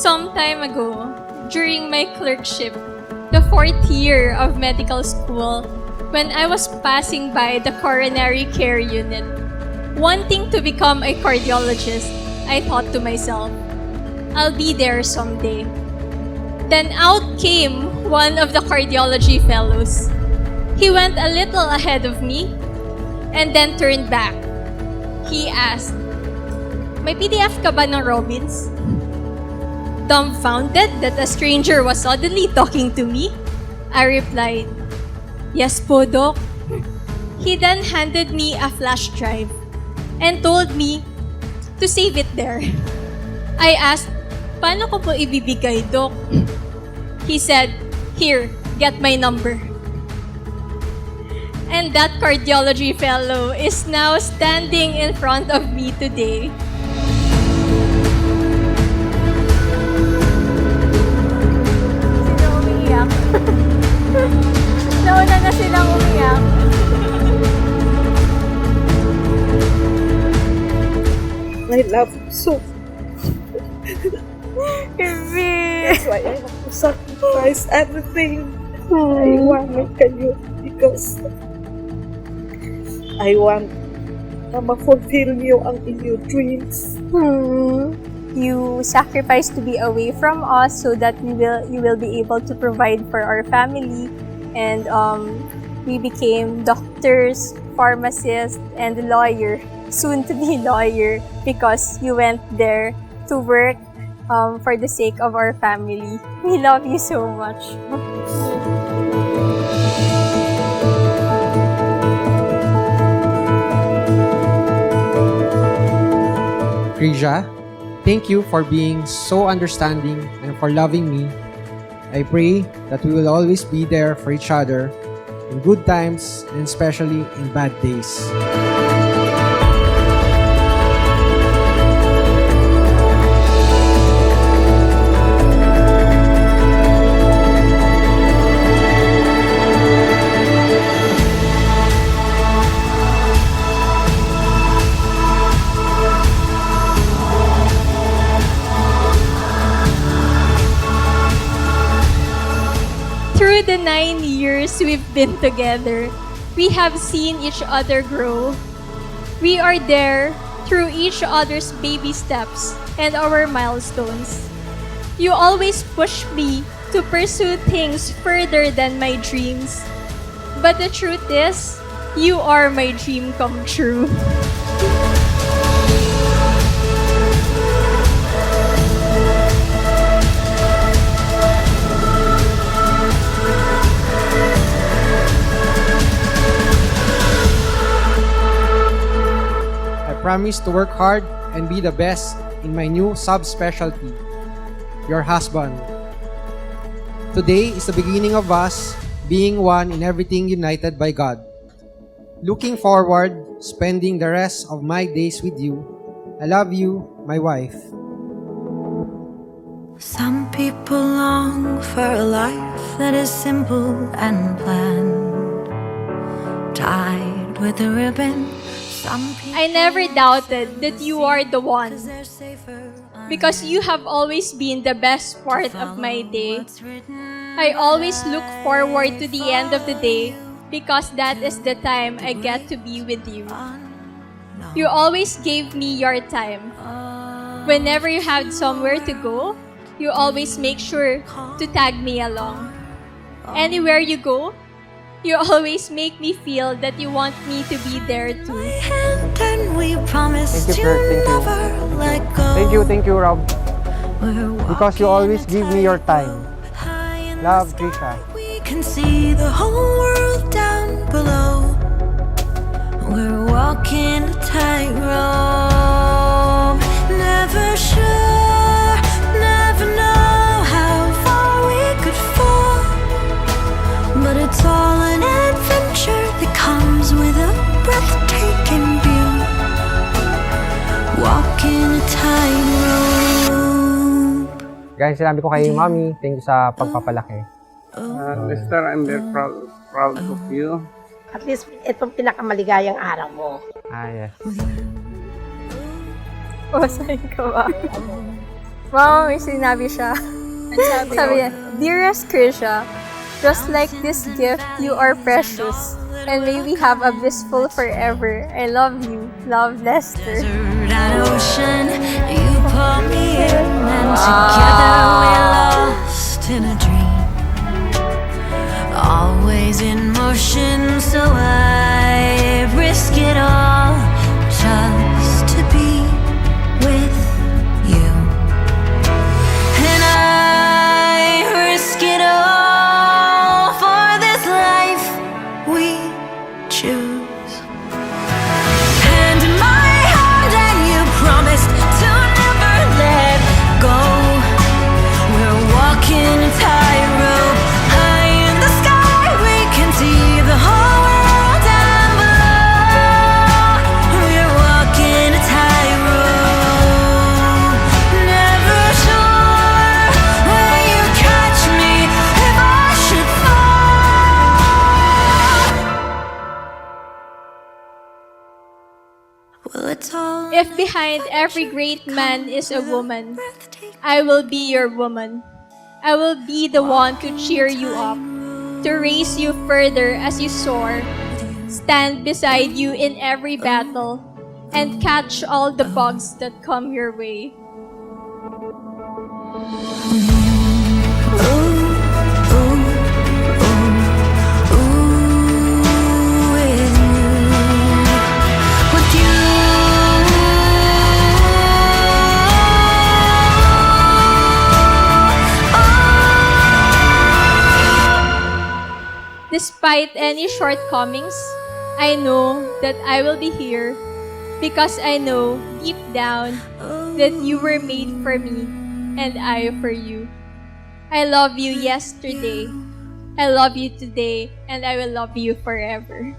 Some time ago, during my clerkship, the 4th year of medical school, when I was passing by the coronary care unit, wanting to become a cardiologist, I thought to myself, I'll be there someday. Then out came one of the cardiology fellows. He went a little ahead of me and then turned back. He asked, "May PDF ka ba ng Robbins?" Dumbfounded that a stranger was suddenly talking to me, I replied, "Yes po, Doc." He then handed me a flash drive and told me to save it there. I asked, "Paano ko po ibibigay, Doc?" He said, "Here, get my number." And that cardiology fellow is now standing in front of me today. Sino umiiyak? Nauna na silang umiyak. I love you so. That's why I have to sacrifice everything. I want kayo because I want na ma-fulfill niyo ang inyong dreams. You sacrificed to be away from us so that you will be able to provide for our family, and we became doctors, pharmacists, and lawyer, soon to be lawyer, because you went there to work for the sake of our family. We love you so much. Krizia, thank you for being so understanding and for loving me. I pray that we will always be there for each other in good times and especially in bad days. Through the 9 years we've been together, we have seen each other grow. We are there through each other's baby steps and our milestones. You always push me to pursue things further than my dreams. But the truth is, you are my dream come true. I promise to work hard and be the best in my new subspecialty, your husband. Today is the beginning of us being one in everything, united by God. Looking forward, spending the rest of my days with you. I love you, my wife. Some people long for a life that is simple and planned, tied with a ribbon. I never doubted that you are the one, because you have always been the best part of my day. I always look forward to the end of the day because that is the time I get to be with you. You always gave me your time. Whenever you had somewhere to go, you always make sure to tag me along. Anywhere you go, you always make me feel that you want me to be there too. And we promised Thank you, never let go. Thank you, Rob. Because you always give me your time. Love, Krizia. We can see the whole world down below. We're walking a tightrope. Never sure, never know how far we could fall. But it's all an adventure that comes with a breathtaking view. Walking a tightrope. Guys, sinabi ko kay Mommy, thank you sa pagpapalaki. Lester, I'm very proud of you. At least, itong pinakamaligayang araw mo. Yes. Pasahin ka ba? Wow, may sinabi siya. Sabi niya, Dearest Krizia, just like this gift, you are precious. And may we have a blissful forever. I love you. Love, Lester. Desert and ocean, you pull me in, and together we're lost in a dream. Always in motion, so I risk it all just to be with you. And I risk it all for this life we choose. Hand in my hand, and you promised to never let go. We're walking a tightrope, high in the sky. We can see the whole world down below. We're walking a tightrope, never sure where you catch me if I should fall. Well, it's all If behind every great man is a woman, I will be your woman. I will be the one to cheer you up, to raise you further as you soar, stand beside you in every battle, and catch all the bugs that come your way. Despite any shortcomings, I know that I will be here because I know deep down that you were made for me and I for you. I love you yesterday, I love you today, and I will love you forever.